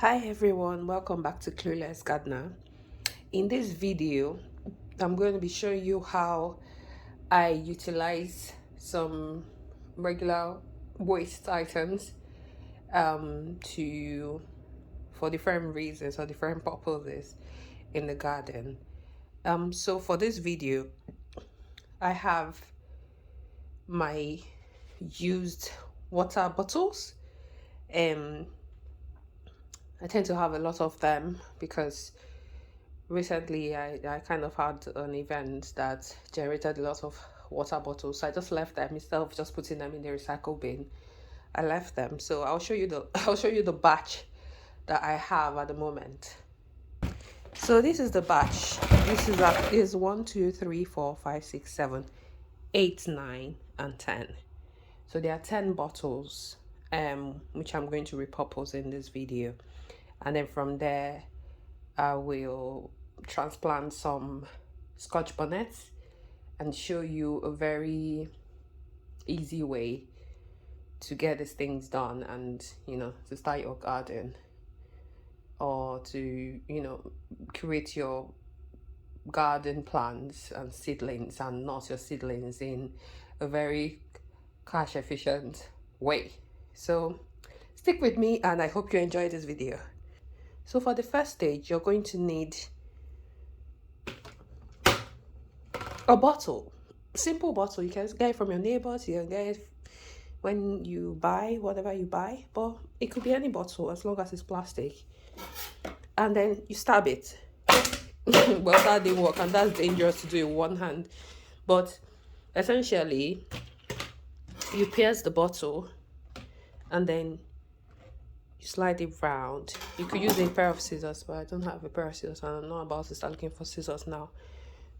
Hi everyone, welcome back to Clueless Gardener. In this video, I'm going to be showing you how I utilize some regular waste items to for different reasons or different purposes in the garden. So for this video, I have my used water bottles. Um, I tend to have a lot of them because recently I kind of had an event that generated a lot of water bottles. So I just left them instead of just putting them in the recycle bin. I left them. So I'll show you the I'll show you the batch that I have at the moment. So this is the batch. This is 1, 2, 3, 4, 5, 6, 7, 8, 9, and 10. So there are 10 bottles, which I'm going to repurpose in this video. And then from there I will transplant some Scotch bonnets and show you a very easy way to get these things done and to start your garden or to create your garden plants and seedlings and not your seedlings in a very cash efficient way. So stick with me and I hope you enjoy this video. So for the first stage, you're going to need a bottle, simple bottle. You can get it from your neighbors, you can get it when you buy whatever you buy, but it could be any bottle as long as it's plastic. And then you stab it. Well, that didn't work and that's dangerous to do in one hand, but essentially you pierce the bottle and then you slide it round. You could use a pair of scissors, but I don't have a pair of scissors and I'm not about to start looking for scissors now.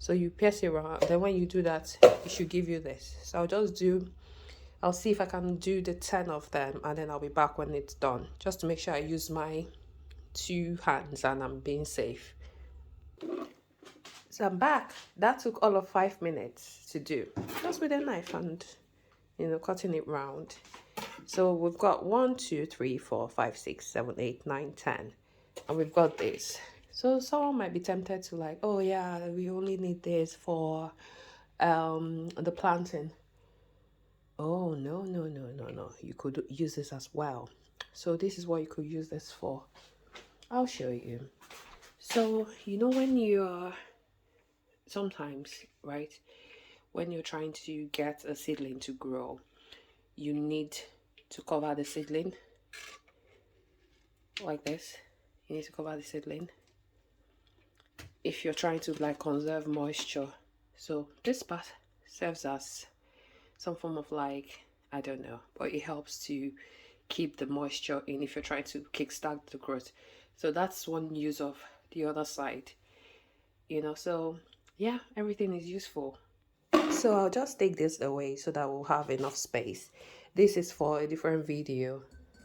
So you pierce it around. Then when you do that, it should give you this. So I'll see if I can do the 10 of them and then I'll be back when it's done. Just to make sure I use my 2 hands and I'm being safe. So I'm back. That took all of 5 minutes to do. Just with a knife and, cutting it round. So we've got 1, 2, 3, 4, 5, 6, 7, 8, 9, 10. And we've got this. So someone might be tempted to like, oh yeah, we only need this for the planting. Oh no. You could use this as well. So this is what you could use this for. I'll show you. So when you're sometimes, right, when you're trying to get a seedling to grow, you need to cover the seedling like this. You need to cover the seedling if you're trying to like conserve moisture. So this part serves as some form of like, I don't know, but it helps to keep the moisture in if you're trying to kickstart the growth. So that's one use of the other side, so yeah, everything is useful. So I'll just take this away so that we'll have enough space. This is for a different video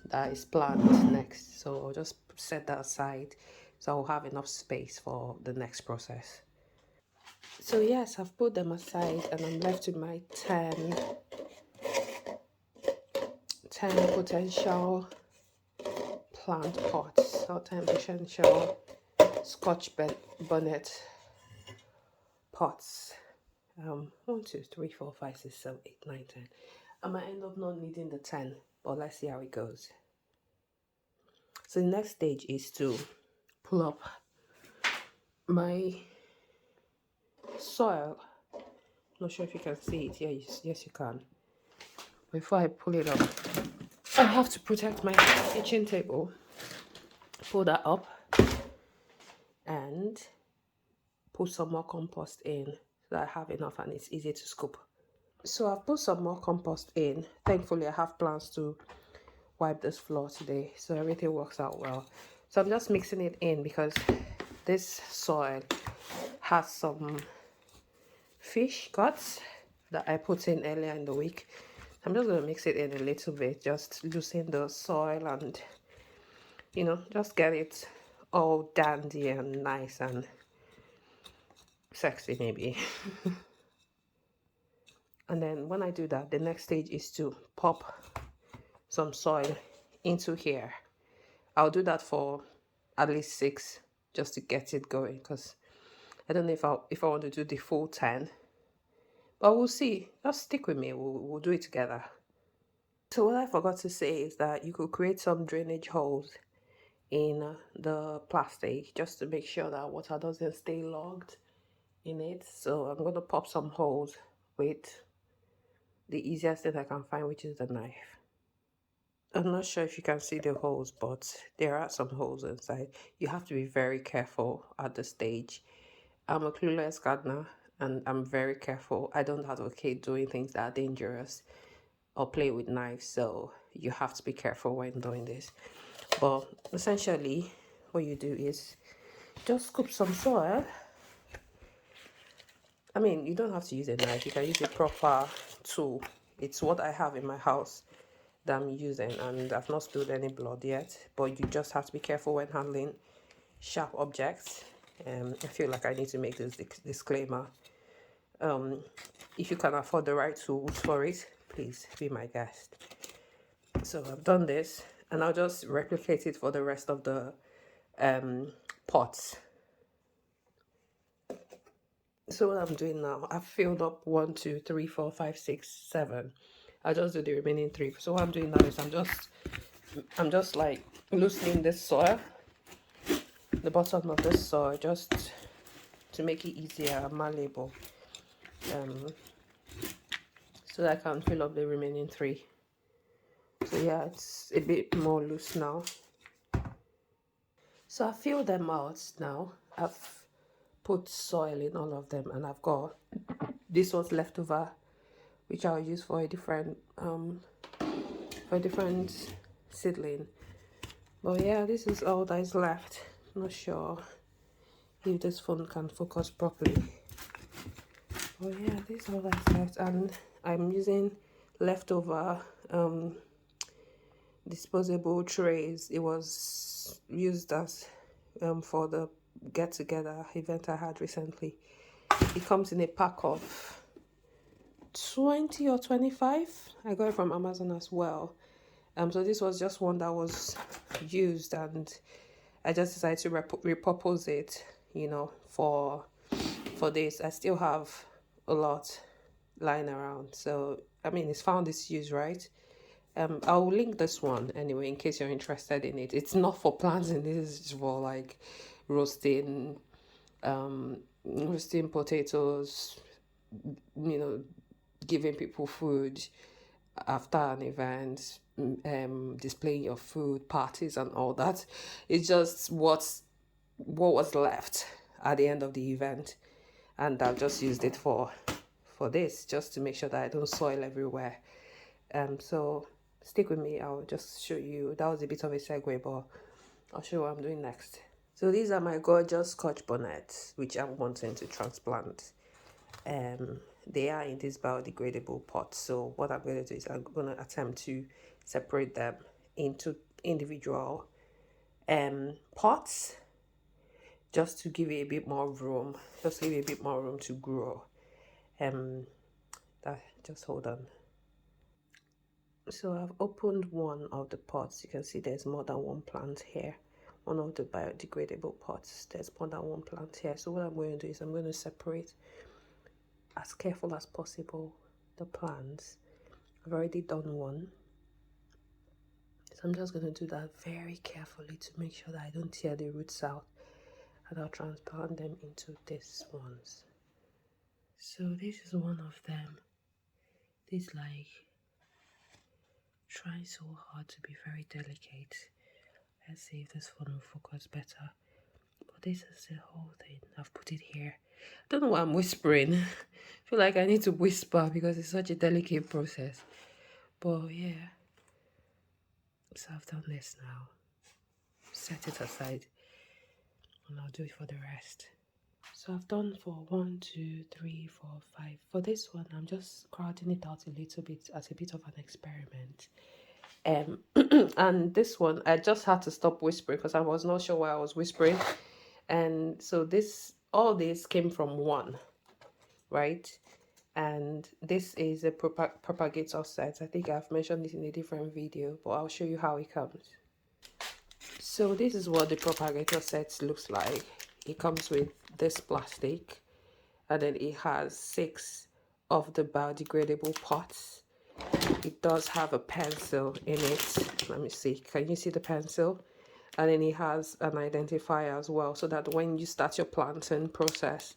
that is planned next, so I'll just set that aside so I'll have enough space for the next process. So yes, I've put them aside and I'm left with my 10 potential plant pots or 10 potential Scotch bonnet pots. 1, 2, 3, 4, 5, 6, 7, 8, 9, 10. I might end up not needing the 10, but let's see how it goes. So the next stage is to pull up my soil. Not sure if you can see it. Yes you can. Before I pull it up, I have to protect my kitchen table. Pull that up and put some more compost in so that I have enough and it's easy to scoop. So I've put some more compost in. Thankfully I have plans to wipe this floor today, so everything works out well. So I'm just mixing it in because this soil has some fish guts that I put in earlier in the week. I'm just going to mix it in a little bit, just loosen the soil and just get it all dandy and nice and sexy maybe. And then when I do that, the next stage is to pop some soil into here. I'll do that for at least 6 just to get it going, because I don't know if I want to do the full 10, but we'll see. Just stick with me. We'll do it together. So what I forgot to say is that you could create some drainage holes in the plastic just to make sure that water doesn't stay logged in it. So I'm going to pop some holes with the easiest thing I can find, which is the knife. I'm not sure if you can see the holes, but there are some holes inside. You have to be very careful at this stage. I'm a clueless gardener and I'm very careful. I don't advocate doing things that are dangerous or play with knives, so you have to be careful when doing this. But essentially, what you do is just scoop some soil. I mean, you don't have to use a knife, you can use a proper tool. It's what I have in my house that I'm using, and I've not spilled any blood yet, but you just have to be careful when handling sharp objects. I feel like I need to make this disclaimer. If you can afford the right tools for it, please be my guest. So I've done this, and I'll just replicate it for the rest of the pots. So what I'm doing now, I've filled up 1, 2, 3, 4, 5, 6, 7. I'll just do the remaining 3. So what I'm doing now is I'm just like loosening this soil, the bottom of this soil, just to make it easier and malleable, so that I can fill up the remaining 3. So yeah, it's a bit more loose now. So I filled them out now. I've put soil in all of them, and I've got this was left over, which I'll use for a different seedling. But yeah, this is all that is left. Not sure if this phone can focus properly. But yeah, this is all that's left, and I'm using leftover disposable trays. It was used as for the get together event I had recently. It comes in a pack of 20 or 25. I got it from Amazon as well. So this was just one that was used, and I just decided to repurpose it, for this. I still have a lot lying around, so I mean, it's found its use, right? I'll link this one anyway in case you're interested in it. It's not for planting. This is for like roasting potatoes, giving people food after an event, displaying your food, parties and all that. It's just what was left at the end of the event, and I've just used it for this, just to make sure that I don't soil everywhere. So stick with me. I'll just show you. That was a bit of a segue, but I'll show you what I'm doing next. So these are my gorgeous Scotch bonnets, which I'm wanting to transplant. They are in this biodegradable pot. So what I'm going to do is I'm going to attempt to separate them into individual pots, just to give it a bit more room, to grow. Just hold on. So I've opened one of the pots. You can see there's more than one plant here. One of the biodegradable pots, there's more than one plant here. So what I'm going to do is I'm going to separate as careful as possible the plants. I've already done one, so I'm just going to do that very carefully to make sure that I don't tear the roots out, and I'll transplant them into these ones. So this is one of them. This like trying so hard to be very delicate. Let's see if this one will focus better. But this is the whole thing. I've put it here. I don't know why I'm whispering. I feel like I need to whisper because it's such a delicate process. But yeah. So I've done this now. Set it aside. And I'll do it for the rest. So I've done for 1, 2, 3, 4, 5. For this one, I'm just crowding it out a little bit as a bit of an experiment. And this one, I just had to stop whispering because I was not sure why I was whispering. And so all this came from one, right? And this is a propagator set. I think I've mentioned this in a different video, but I'll show you how it comes. So this is what the propagator set looks like. It comes with this plastic, and then it has 6 of the biodegradable pots. It does have a pencil in it. Let me see, can you see the pencil? And then it has an identifier as well, so that when you start your planting process,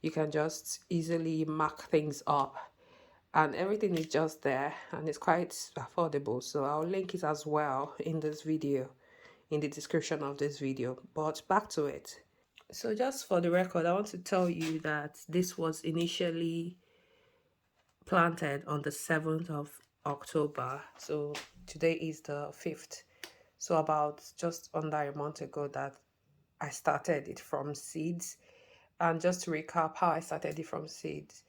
you can just easily mark things up, and everything is just there, and it's quite affordable. So I'll link it as well in this video, in the description of this video. But back to it. So just for the record, I want to tell you that this was initially planted on the 7th of October. So today is the 5th. So about just under a month ago that I started it from seeds. And just to recap how I started it from seeds,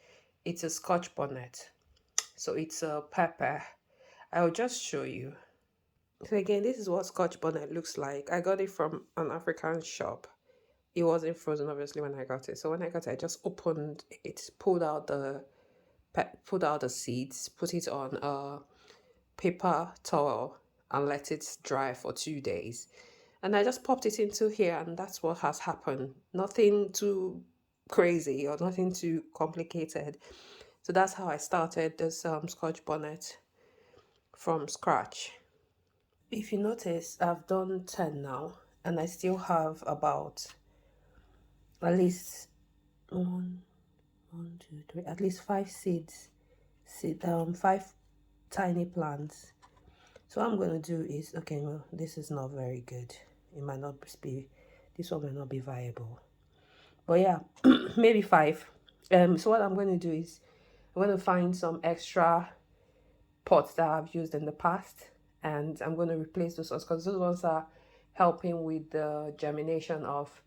it's a Scotch bonnet. So it's a pepper. I'll just show you. So again, this is what Scotch bonnet looks like. I got it from an African shop. It wasn't frozen obviously when I got it. So when I got it, I just opened it, pulled out the seeds, put it on a paper towel and let it dry for 2 days. And I just popped it into here, and that's what has happened. Nothing too crazy or nothing too complicated. So that's how I started this Scotch bonnet from scratch. If you notice, I've done 10 now, and I still have about at least 5 seeds, 5 tiny plants. So what I'm going to do is, okay, well, this is not very good. It might not be, this one may not be viable. But yeah, maybe 5. So what I'm going to do is, I'm going to find some extra pots that I've used in the past, and I'm going to replace those ones, because those ones are helping with the germination of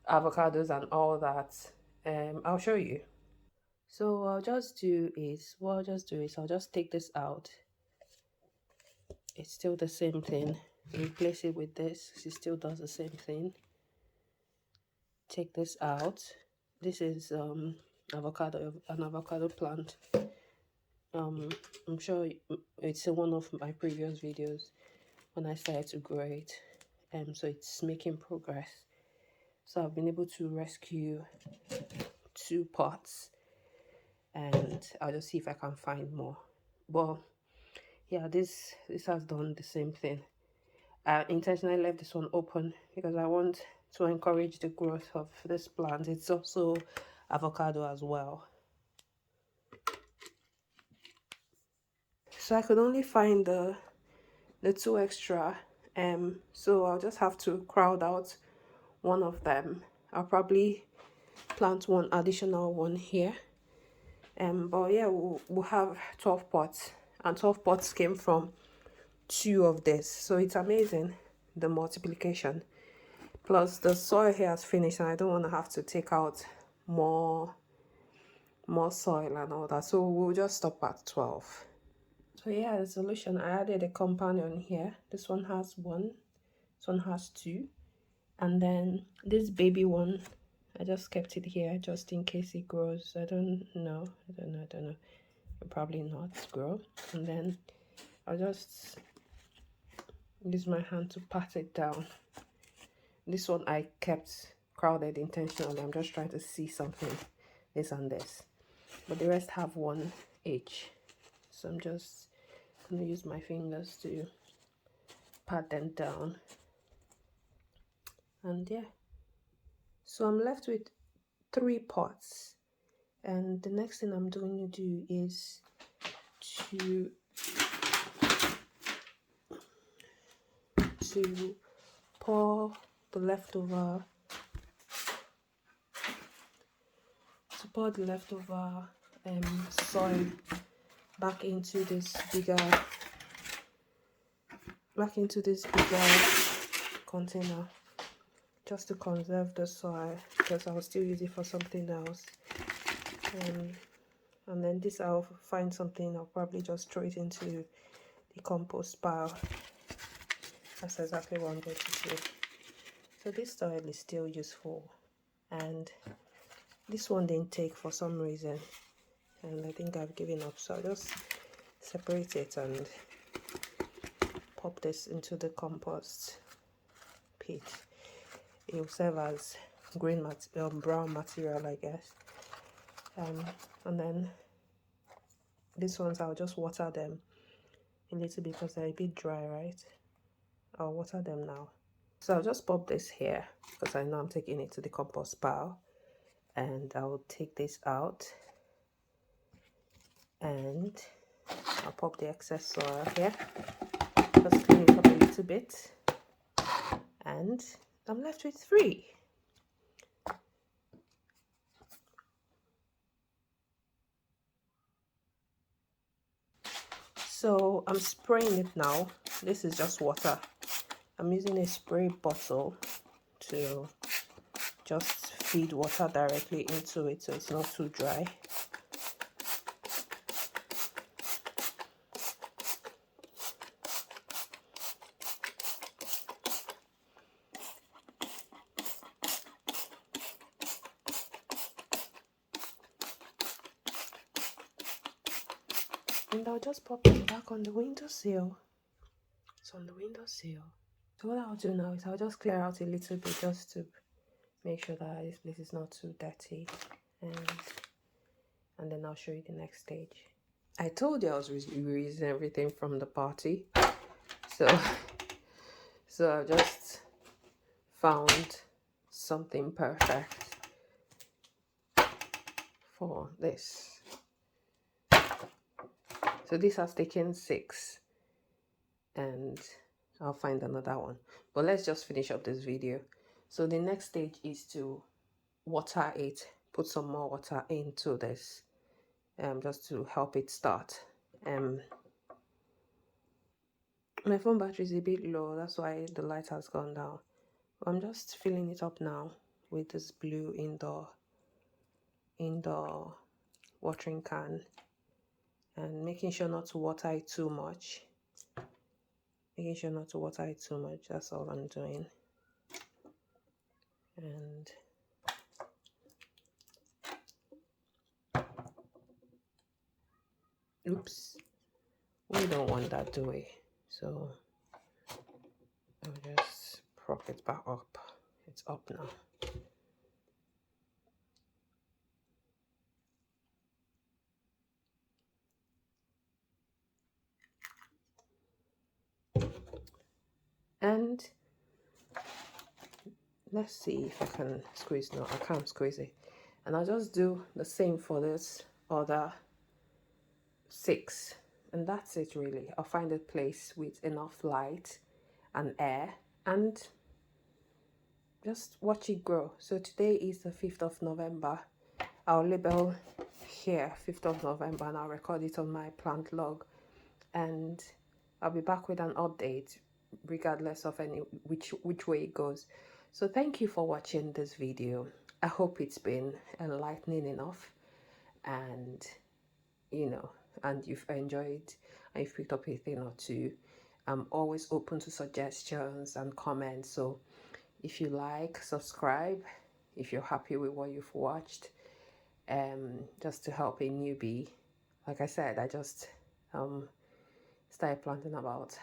avocados and all that. I'll show you. So what I'll just do is, I'll just take this out. It's still the same thing. Replace it with this. She still does the same thing. Take this out. This is an avocado plant. I'm sure it's in one of my previous videos when I started to grow it. So it's making progress. So I've been able to rescue 2 pots, and I'll just see if I can find more. But yeah, this has done the same thing. I intentionally left this one open because I want to encourage the growth of this plant. It's also avocado as well. So I could only find the 2 extra, so I'll just have to crowd out one of them. I'll probably plant one additional one here. But yeah, we'll have 12 pots, and 12 pots came from 2 of this. So it's amazing, the multiplication. Plus the soil here has finished, and I don't want to have to take out more soil and all that. So we'll just stop at 12. So yeah, the solution, I added a companion here. This one has 1, this one has 2, and then this baby one, I just kept it here just in case it grows. I don't know. It'll probably not grow. And then I'll just use my hand to pat it down. This one I kept crowded intentionally. I'm just trying to see something, this and this. But the rest have 1 each. So I'm just going to use my fingers to pat them down. And yeah. So I'm left with 3 pots. And the next thing I'm going to do is to pour the leftover soil back into this bigger container, just to conserve the soil, because I'll still use it for something else. And then this, I'll find something, I'll probably just throw it into the compost pile. That's exactly what I'm going to do. So this soil is still useful, and this one didn't take for some reason, and I think I've given up. So I'll just separate it and pop this into the compost. pit. It will serve as brown material, I guess. And then these ones, I'll just water them a little bit because they're a bit dry, right? I'll water them now. So I'll just pop this here because I know I'm taking it to the compost pile. And I'll take this out. And I'll pop the excess soil here. Just clean it up a little bit. And I'm left with 3. So I'm spraying it now. This is just water. I'm using a spray bottle to just feed water directly into it so it's not too dry. And I'll just pop it back on the windowsill. It's on the windowsill. So what I'll do now is I'll just clear out a little bit just to make sure that this place is not too dirty. And then I'll show you the next stage. I told you I was reusing everything from the party. So I just found something perfect for this. So this has taken 6 and I'll find another one. But let's just finish up this video. So the next stage is to water it, put some more water into this just to help it start. My phone battery is a bit low, that's why the light has gone down. I'm just filling it up now with this blue indoor watering can and making sure not to water it too much. That's all I'm doing. And oops, we don't want that, do we? So I'll just prop it back up. It's up now. And let's see if I can squeeze. No, I can't squeeze it. And I'll just do the same for this other 6. And that's it really. I'll find a place with enough light and air and just watch it grow. So today is the 5th of November. I'll label here 5th of November and I'll record it on my plant log. And I'll be back with an update regardless of which way it goes. So thank you for watching this video. I hope it's been enlightening enough and and you've enjoyed and you've picked up a thing or two. I'm always open to suggestions and comments, so if you like, subscribe if you're happy with what you've watched, just to help a newbie. Like I said, I just started planting about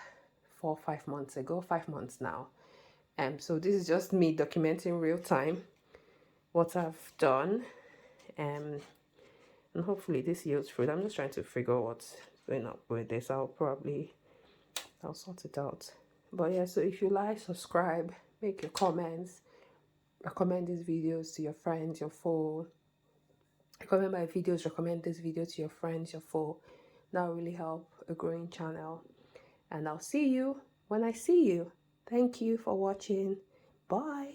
4 or 5 months ago, 5 months now. So this is just me documenting real time what I've done, and hopefully this yields fruit. I'm just trying to figure out what's going up with this. I'll sort it out. But yeah, so if you like, subscribe, make your comments, recommend these videos to your friends, your foe. Recommend my videos, recommend this video to your friends, your foe. That will really help a growing channel. And I'll see you when I see you. Thank you for watching. Bye.